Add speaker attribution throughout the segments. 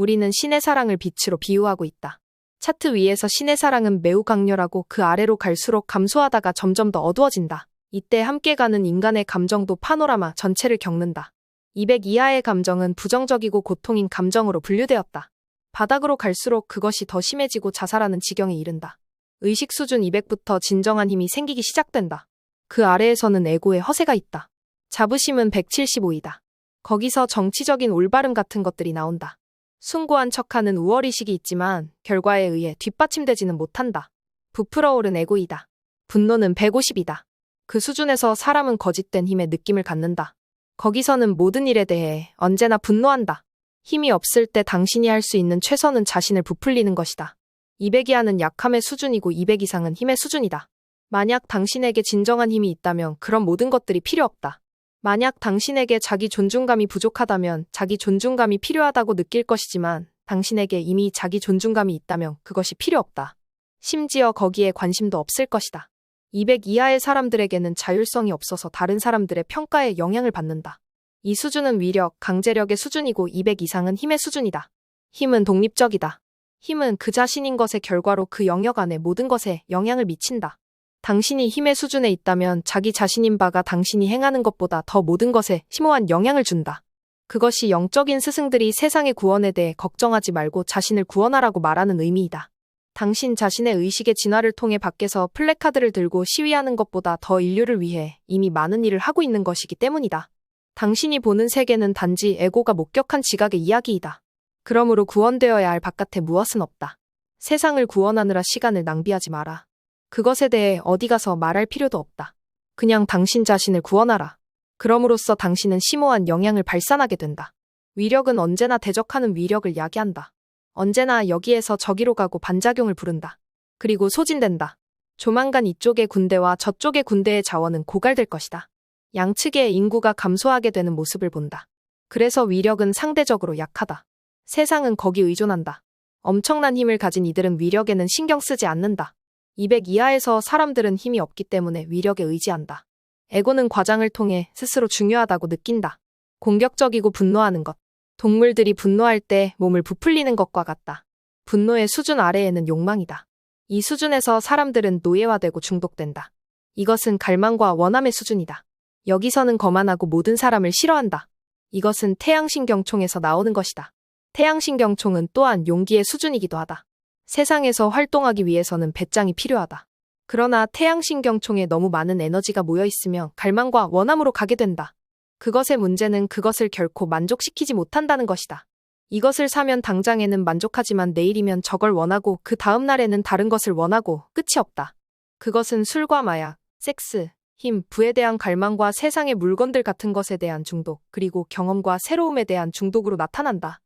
Speaker 1: 우리는 신의 사랑을 빛으로 비유하고 있다. 차트 위에서 신의 사랑은 매우 강렬하고 그 아래로 갈수록 감소하다가 점점 더 어두워진다. 이때 함께 가는 인간의 감정도 파노라마 전체를 겪는다. 200 이하의 감정은 부정적이고 고통인 감정으로 분류되었다. 바닥으로 갈수록 그것이 더 심해지고 자살하는 지경에 이른다. 의식 수준 200부터 진정한 힘이 생기기 시작된다. 그 아래에서는 에고의 허세가 있다. 자부심은 175이다. 거기서 정치적인 올바름 같은 것들이 나온다. 숭고한 척하는 우월의식이 있지만 결과에 의해 뒷받침되지는 못한다. 부풀어 오른 에고이다. 분노는 150이다. 그 수준에서 사람은 거짓된 힘의 느낌을 갖는다. 거기서는 모든 일에 대해 언제나 분노한다. 힘이 없을 때 당신이 할 수 있는 최선은 자신을 부풀리는 것이다. 200 이하는 약함의 수준이고 200 이상은 힘의 수준이다. 만약 당신에게 진정한 힘이 있다면 그런 모든 것들이 필요 없다. 만약 당신에게 자기 존중감이 부족하다면 자기 존중감이 필요하다고 느낄 것이지만 당신에게 이미 자기 존중감이 있다면 그것이 필요 없다. 심지어 거기에 관심도 없을 것이다. 200 이하의 사람들에게는 자율성이 없어서 다른 사람들의 평가에 영향을 받는다. 이 수준은 위력, 강제력의 수준이고 200 이상은 힘의 수준이다. 힘은 독립적이다. 힘은 그 자신인 것의 결과로 그 영역 안의 모든 것에 영향을 미친다. 당신이 힘의 수준에 있다면 자기 자신인 바가 당신이 행하는 것보다 더 모든 것에 심오한 영향을 준다. 그것이 영적인 스승들이 세상의 구원에 대해 걱정하지 말고 자신을 구원하라고 말하는 의미이다. 당신 자신의 의식의 진화를 통해 밖에서 플래카드를 들고 시위하는 것보다 더 인류를 위해 이미 많은 일을 하고 있는 것이기 때문이다. 당신이 보는 세계는 단지 에고가 목격한 지각의 이야기이다. 그러므로 구원되어야 할 바깥에 무엇은 없다. 세상을 구원하느라 시간을 낭비하지 마라. 그것에 대해 어디 가서 말할 필요도 없다. 그냥 당신 자신을 구원하라. 그럼으로써 당신은 심오한 영향을 발산하게 된다. 위력은 언제나 대적하는 위력을 야기한다. 언제나 여기에서 저기로 가고 반작용을 부른다. 그리고 소진된다. 조만간 이쪽의 군대와 저쪽의 군대의 자원은 고갈될 것이다. 양측의 인구가 감소하게 되는 모습을 본다. 그래서 위력은 상대적으로 약하다. 세상은 거기 의존한다. 엄청난 힘을 가진 이들은 위력에는 신경 쓰지 않는다. 200 이하에서 사람들은 힘이 없기 때문에 위력에 의지한다. 에고는 과장을 통해 스스로 중요하다고 느낀다. 공격적이고 분노하는 것. 동물들이 분노할 때 몸을 부풀리는 것과 같다. 분노의 수준 아래에는 욕망이다. 이 수준에서 사람들은 노예화되고 중독된다. 이것은 갈망과 원함의 수준이다. 여기서는 거만하고 모든 사람을 싫어한다. 이것은 태양신경총에서 나오는 것이다. 태양신경총은 또한 용기의 수준이기도 하다. 세상에서 활동하기 위해서는 배짱이 필요하다. 그러나 태양신경총에 너무 많은 에너지가 모여 있으면 갈망과 원함으로 가게 된다. 그것의 문제는 그것을 결코 만족시키지 못한다는 것이다. 이것을 사면 당장에는 만족하지만 내일이면 저걸 원하고 그 다음 날에는 다른 것을 원하고 끝이 없다. 그것은 술과 마약, 섹스, 힘, 부에 대한 갈망과 세상의 물건들 같은 것에 대한 중독, 그리고 경험과 새로움에 대한 중독으로 나타난다.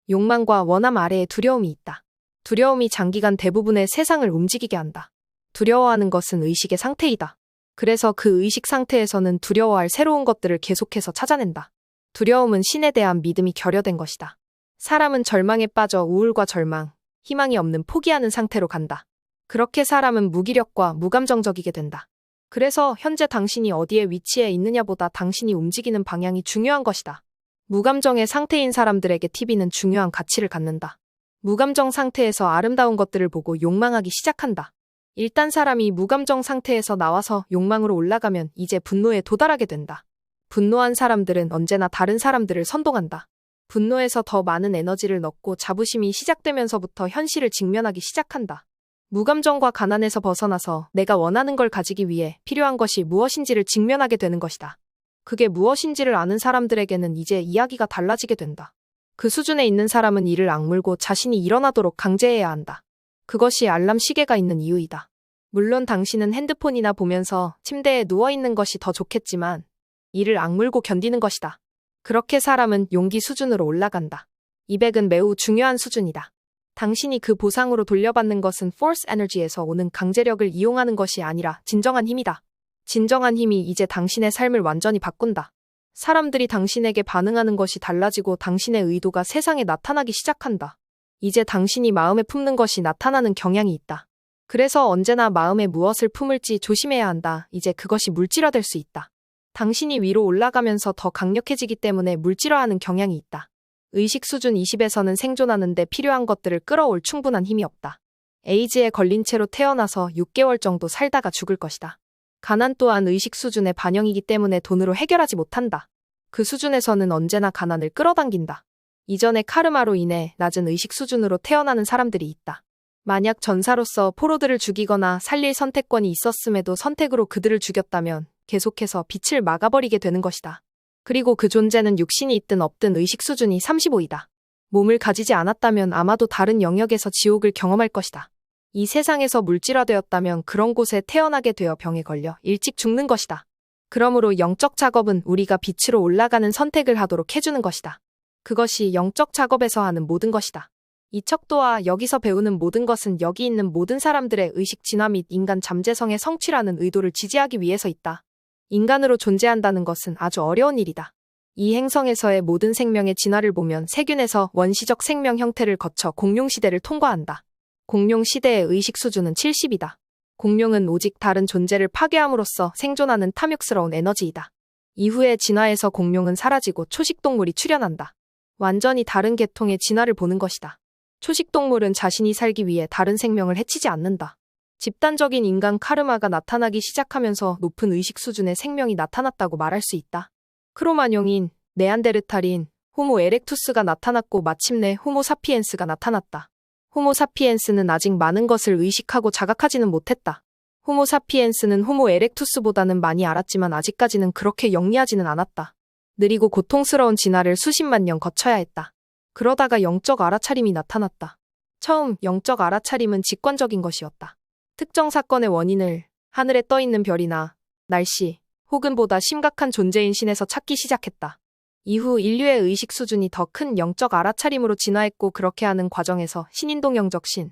Speaker 1: 욕망과 원함 아래에 두려움이 있다. 두려움이 장기간 대부분의 세상을 움직이게 한다. 두려워하는 것은 의식의 상태이다. 그래서 그 의식 상태에서는 두려워할 새로운 것들을 계속해서 찾아낸다. 두려움은 신에 대한 믿음이 결여된 것이다. 사람은 절망에 빠져 우울과 절망, 희망이 없는 포기하는 상태로 간다. 그렇게 사람은 무기력과 무감정적이게 된다. 그래서 현재 당신이 어디에 위치해 있느냐보다 당신이 움직이는 방향이 중요한 것이다. 무감정의 상태인 사람들에게 TV는 중요한 가치를 갖는다. 무감정 상태에서 아름다운 것들을 보고 욕망하기 시작한다. 일단 사람이 무감정 상태에서 나와서 욕망으로 올라가면 이제 분노에 도달하게 된다. 분노한 사람들은 언제나 다른 사람들을 선동한다. 분노에서 더 많은 에너지를 넣고 자부심이 시작되면서부터 현실을 직면하기 시작한다. 무감정과 가난에서 벗어나서 내가 원하는 걸 가지기 위해 필요한 것이 무엇인지를 직면하게 되는 것이다. 그게 무엇인지를 아는 사람들에게는 이제 이야기가 달라지게 된다. 그 수준에 있는 사람은 이를 악물고 자신이 일어나도록 강제해야 한다. 그것이 알람 시계가 있는 이유이다. 물론 당신은 핸드폰이나 보면서 침대에 누워있는 것이 더 좋겠지만 이를 악물고 견디는 것이다. 그렇게 사람은 용기 수준으로 올라간다. 200은 매우 중요한 수준이다. 당신이 그 보상으로 돌려받는 것은 force 에너지에서 오는 강제력을 이용하는 것이 아니라 진정한 힘이다. 진정한 힘이 이제 당신의 삶을 완전히 바꾼다. 사람들이 당신에게 반응하는 것이 달라지고 당신의 의도가 세상에 나타나기 시작한다. 이제 당신이 마음에 품는 것이 나타나는 경향이 있다. 그래서 언제나 마음에 무엇을 품을지 조심해야 한다. 이제 그것이 물질화될 수 있다. 당신이 위로 올라가면서 더 강력해지기 때문에 물질화하는 경향이 있다. 의식 수준 20에서는 생존하는데 필요한 것들을 끌어올 충분한 힘이 없다. 에이즈에 걸린 채로 태어나서 6개월 정도 살다가 죽을 것이다. 가난 또한 의식 수준의 반영이기 때문에 돈으로 해결하지 못한다. 그 수준에서는 언제나 가난을 끌어당긴다. 이전의 카르마로 인해 낮은 의식 수준으로 태어나는 사람들이 있다. 만약 전사로서 포로들을 죽이거나 살릴 선택권이 있었음에도 선택으로 그들을 죽였다면 계속해서 빛을 막아버리게 되는 것이다. 그리고 그 존재는 육신이 있든 없든 의식 수준이 35이다. 몸을 가지지 않았다면 아마도 다른 영역에서 지옥을 경험할 것이다. 이 세상에서 물질화되었다면 그런 곳에 태어나게 되어 병에 걸려 일찍 죽는 것이다. 그러므로 영적 작업은 우리가 빛으로 올라가는 선택을 하도록 해주는 것이다. 그것이 영적 작업에서 하는 모든 것이다. 이 척도와 여기서 배우는 모든 것은 여기 있는 모든 사람들의 의식 진화 및 인간 잠재성의 성취라는 의도를 지지하기 위해서 있다. 인간으로 존재한다는 것은 아주 어려운 일이다. 이 행성에서의 모든 생명의 진화를 보면 세균에서 원시적 생명 형태를 거쳐 공룡시대를 통과한다. 공룡시대의 의식 수준은 70이다. 공룡은 오직 다른 존재를 파괴함으로써 생존하는 탐욕스러운 에너지이다. 이후에 진화에서 공룡은 사라지고 초식동물이 출현한다. 완전히 다른 계통의 진화를 보는 것이다. 초식동물은 자신이 살기 위해 다른 생명을 해치지 않는다. 집단적인 인간 카르마가 나타나기 시작하면서 높은 의식 수준의 생명이 나타났다고 말할 수 있다. 크로마뇽인, 네안데르탈인, 호모 에렉투스가 나타났고 마침내 호모 사피엔스가 나타났다. 호모 사피엔스는 아직 많은 것을 의식하고 자각하지는 못했다. 호모 사피엔스는 호모 에렉투스보다는 많이 알았지만 아직까지는 그렇게 영리하지는 않았다. 느리고 고통스러운 진화를 수십만 년 거쳐야 했다. 그러다가 영적 알아차림이 나타났다. 처음 영적 알아차림은 직관적인 것이었다. 특정 사건의 원인을 하늘에 떠있는 별이나 날씨 혹은 보다 심각한 존재인 신에서 찾기 시작했다. 이후 인류의 의식 수준이 더 큰 영적 알아차림으로 진화했고 그렇게 하는 과정에서 신인동영적 신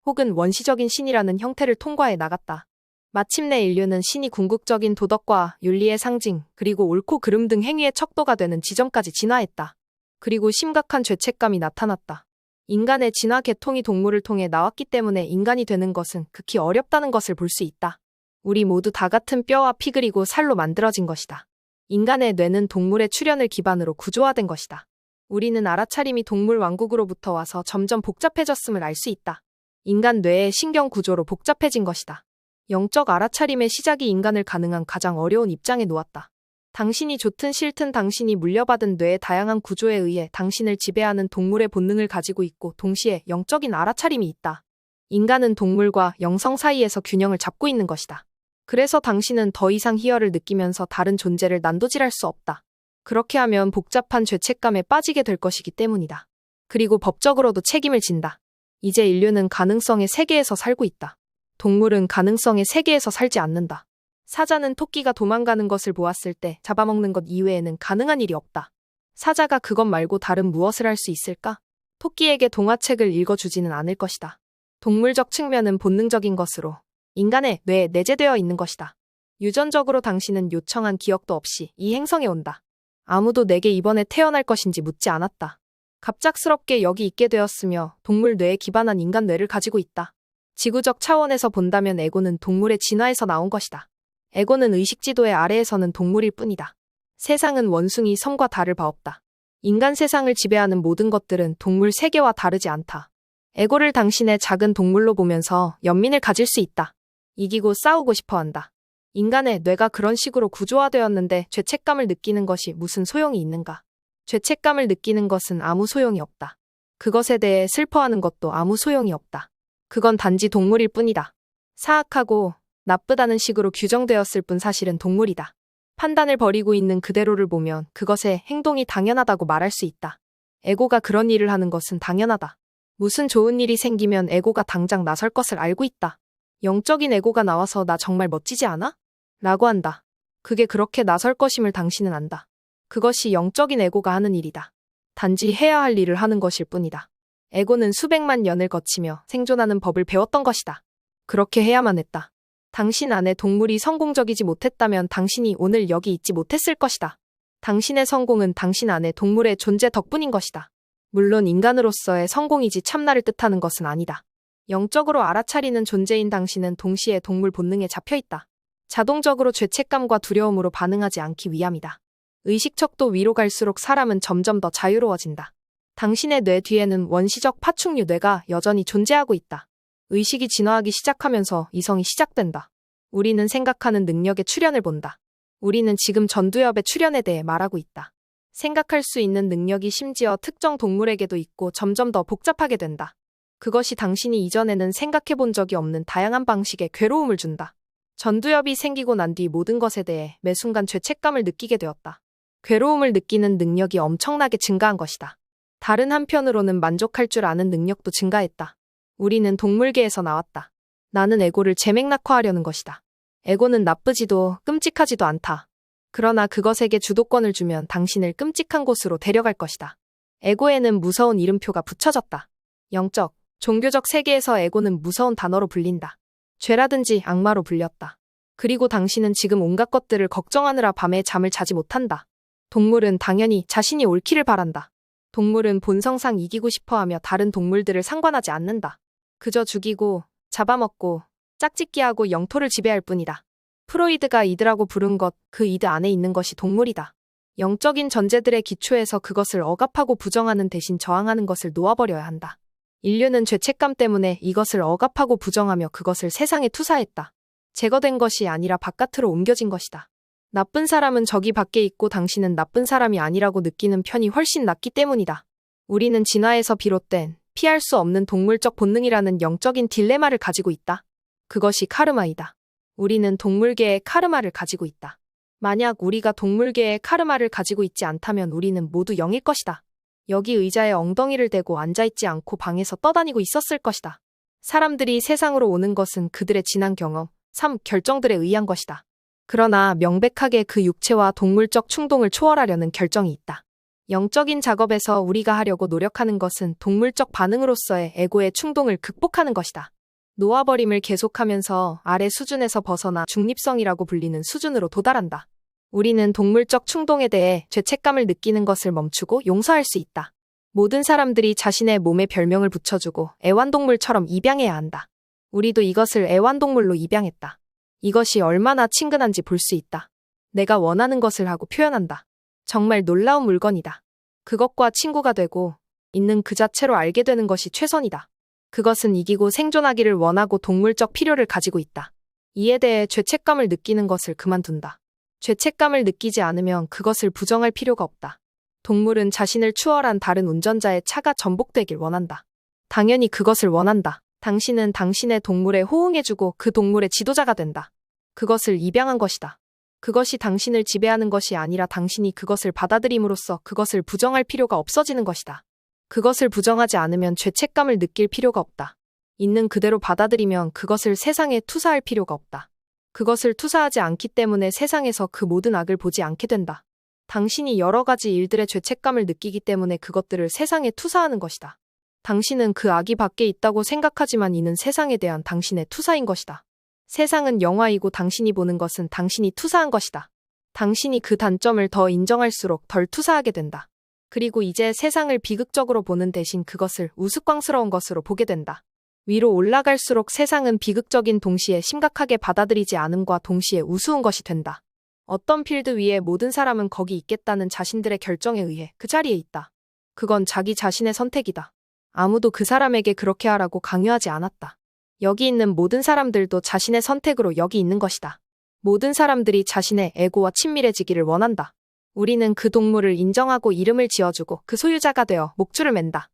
Speaker 1: 혹은 원시적인 신이라는 형태를 통과해 나갔다. 마침내 인류는 신이 궁극적인 도덕과 윤리의 상징 그리고 옳고 그름 등 행위의 척도가 되는 지점까지 진화했다. 그리고 심각한 죄책감이 나타났다. 인간의 진화 계통이 동물을 통해 나왔기 때문에 인간이 되는 것은 극히 어렵다는 것을 볼 수 있다. 우리 모두 다 같은 뼈와 피 그리고 살로 만들어진 것이다. 인간의 뇌는 동물의 출현을 기반으로 구조화된 것이다. 우리는 알아차림이 동물 왕국으로부터 와서 점점 복잡해졌음을 알 수 있다. 인간 뇌의 신경 구조로 복잡해진 것이다. 영적 알아차림의 시작이 인간을 가능한 가장 어려운 입장에 놓았다. 당신이 좋든 싫든 당신이 물려받은 뇌의 다양한 구조에 의해 당신을 지배하는 동물의 본능을 가지고 있고 동시에 영적인 알아차림이 있다. 인간은 동물과 영성 사이에서 균형을 잡고 있는 것이다. 그래서 당신은 더 이상 희열을 느끼면서 다른 존재를 난도질할 수 없다. 그렇게 하면 복잡한 죄책감에 빠지게 될 것이기 때문이다. 그리고 법적으로도 책임을 진다. 이제 인류는 가능성의 세계에서 살고 있다. 동물은 가능성의 세계에서 살지 않는다. 사자는 토끼가 도망가는 것을 보았을 때 잡아먹는 것 이외에는 가능한 일이 없다. 사자가 그것 말고 다른 무엇을 할 수 있을까? 토끼에게 동화책을 읽어주지는 않을 것이다. 동물적 측면은 본능적인 것으로 인간의 뇌에 내재되어 있는 것이다. 유전적으로 당신은 요청한 기억도 없이 이 행성에 온다. 아무도 내게 이번에 태어날 것인지 묻지 않았다. 갑작스럽게 여기 있게 되었으며 동물 뇌에 기반한 인간 뇌를 가지고 있다. 지구적 차원에서 본다면 에고는 동물의 진화에서 나온 것이다. 에고는 의식지도의 아래에서는 동물일 뿐이다. 세상은 원숭이 섬과 다를 바 없다. 인간 세상을 지배하는 모든 것들은 동물 세계와 다르지 않다. 에고를 당신의 작은 동물로 보면서 연민을 가질 수 있다. 이기고 싸우고 싶어 한다. 인간의 뇌가 그런 식으로 구조화되었는데 죄책감을 느끼는 것이 무슨 소용이 있는가? 죄책감을 느끼는 것은 아무 소용이 없다. 그것에 대해 슬퍼하는 것도 아무 소용이 없다. 그건 단지 동물일 뿐이다. 사악하고 나쁘다는 식으로 규정되었을 뿐 사실은 동물이다. 판단을 버리고 있는 그대로를 보면 그것의 행동이 당연하다고 말할 수 있다. 에고가 그런 일을 하는 것은 당연하다. 무슨 좋은 일이 생기면 에고가 당장 나설 것을 알고 있다. 영적인 에고가 나와서 나 정말 멋지지 않아? 라고 한다. 그게 그렇게 나설 것임을 당신은 안다. 그것이 영적인 에고가 하는 일이다. 단지 해야 할 일을 하는 것일 뿐이다. 에고는 수백만 년을 거치며 생존하는 법을 배웠던 것이다. 그렇게 해야만 했다. 당신 안에 동물이 성공적이지 못했다면 당신이 오늘 여기 있지 못했을 것이다. 당신의 성공은 당신 안에 동물의 존재 덕분인 것이다. 물론 인간으로서의 성공이지 참나를 뜻하는 것은 아니다. 영적으로 알아차리는 존재인 당신은 동시에 동물 본능에 잡혀있다. 자동적으로 죄책감과 두려움으로 반응하지 않기 위함이다. 의식척도 위로 갈수록 사람은 점점 더 자유로워진다. 당신의 뇌 뒤에는 원시적 파충류 뇌가 여전히 존재하고 있다. 의식이 진화하기 시작하면서 이성이 시작된다. 우리는 생각하는 능력의 출현을 본다. 우리는 지금 전두엽의 출현에 대해 말하고 있다. 생각할 수 있는 능력이 심지어 특정 동물에게도 있고 점점 더 복잡하게 된다. 그것이 당신이 이전에는 생각해 본 적이 없는 다양한 방식의 괴로움을 준다. 전두엽이 생기고 난 뒤 모든 것에 대해 매 순간 죄책감을 느끼게 되었다. 괴로움을 느끼는 능력이 엄청나게 증가한 것이다. 다른 한편으로는 만족할 줄 아는 능력도 증가했다. 우리는 동물계에서 나왔다. 나는 에고를 재맥락화하려는 것이다. 에고는 나쁘지도 끔찍하지도 않다. 그러나 그것에게 주도권을 주면 당신을 끔찍한 곳으로 데려갈 것이다. 에고에는 무서운 이름표가 붙여졌다. 영적, 종교적 세계에서 에고는 무서운 단어로 불린다. 죄라든지 악마로 불렸다. 그리고 당신은 지금 온갖 것들을 걱정하느라 밤에 잠을 자지 못한다. 동물은 당연히 자신이 옳기를 바란다. 동물은 본성상 이기고 싶어하며 다른 동물들을 상관하지 않는다. 그저 죽이고, 잡아먹고, 짝짓기하고 영토를 지배할 뿐이다. 프로이드가 이드라고 부른 것, 그 이드 안에 있는 것이 동물이다. 영적인 전제들의 기초에서 그것을 억압하고 부정하는 대신 저항하는 것을 놓아버려야 한다. 인류는 죄책감 때문에 이것을 억압하고 부정하며 그것을 세상에 투사했다. 제거된 것이 아니라 바깥으로 옮겨진 것이다. 나쁜 사람은 저기 밖에 있고 당신은 나쁜 사람이 아니라고 느끼는 편이 훨씬 낫기 때문이다. 우리는 진화에서 비롯된 피할 수 없는 동물적 본능이라는 영적인 딜레마를 가지고 있다. 그것이 카르마이다. 우리는 동물계의 카르마를 가지고 있다. 만약 우리가 동물계의 카르마를 가지고 있지 않다면 우리는 모두 0일 것이다. 여기 의자에 엉덩이를 대고 앉아있지 않고 방에서 떠다니고 있었을 것이다. 사람들이 세상으로 오는 것은 그들의 지난 경험, 삶, 결정들에 의한 것이다. 그러나 명백하게 그 육체와 동물적 충동을 초월하려는 결정이 있다. 영적인 작업에서 우리가 하려고 노력하는 것은 동물적 반응으로서의 에고의 충동을 극복하는 것이다. 놓아버림을 계속하면서 아래 수준에서 벗어나 중립성이라고 불리는 수준으로 도달한다. 우리는 동물적 충동에 대해 죄책감을 느끼는 것을 멈추고 용서할 수 있다. 모든 사람들이 자신의 몸에 별명을 붙여주고 애완동물처럼 입양해야 한다. 우리도 이것을 애완동물로 입양했다. 이것이 얼마나 친근한지 볼 수 있다. 내가 원하는 것을 하고 표현한다. 정말 놀라운 물건이다. 그것과 친구가 되고 있는 그 자체로 알게 되는 것이 최선이다. 그것은 이기고 생존하기를 원하고 동물적 필요를 가지고 있다. 이에 대해 죄책감을 느끼는 것을 그만둔다. 죄책감을 느끼지 않으면 그것을 부정할 필요가 없다. 동물은 자신을 추월한 다른 운전자의 차가 전복되길 원한다. 당연히 그것을 원한다. 당신은 당신의 동물에 호응해주고 그 동물의 지도자가 된다. 그것을 입양한 것이다. 그것이 당신을 지배하는 것이 아니라 당신이 그것을 받아들임으로써 그것을 부정할 필요가 없어지는 것이다. 그것을 부정하지 않으면 죄책감을 느낄 필요가 없다. 있는 그대로 받아들이면 그것을 세상에 투사할 필요가 없다. 그것을 투사하지 않기 때문에 세상에서 그 모든 악을 보지 않게 된다. 당신이 여러 가지 일들의 죄책감을 느끼기 때문에 그것들을 세상에 투사하는 것이다. 당신은 그 악이 밖에 있다고 생각하지만 이는 세상에 대한 당신의 투사인 것이다. 세상은 영화이고 당신이 보는 것은 당신이 투사한 것이다. 당신이 그 단점을 더 인정할수록 덜 투사하게 된다. 그리고 이제 세상을 비극적으로 보는 대신 그것을 우스꽝스러운 것으로 보게 된다. 위로 올라갈수록 세상은 비극적인 동시에 심각하게 받아들이지 않음과 동시에 우스운 것이 된다. 어떤 필드 위에 모든 사람은 거기 있겠다는 자신들의 결정에 의해 그 자리에 있다. 그건 자기 자신의 선택이다. 아무도 그 사람에게 그렇게 하라고 강요하지 않았다. 여기 있는 모든 사람들도 자신의 선택으로 여기 있는 것이다. 모든 사람들이 자신의 에고와 친밀해지기를 원한다. 우리는 그 동물을 인정하고 이름을 지어주고 그 소유자가 되어 목줄을 맨다.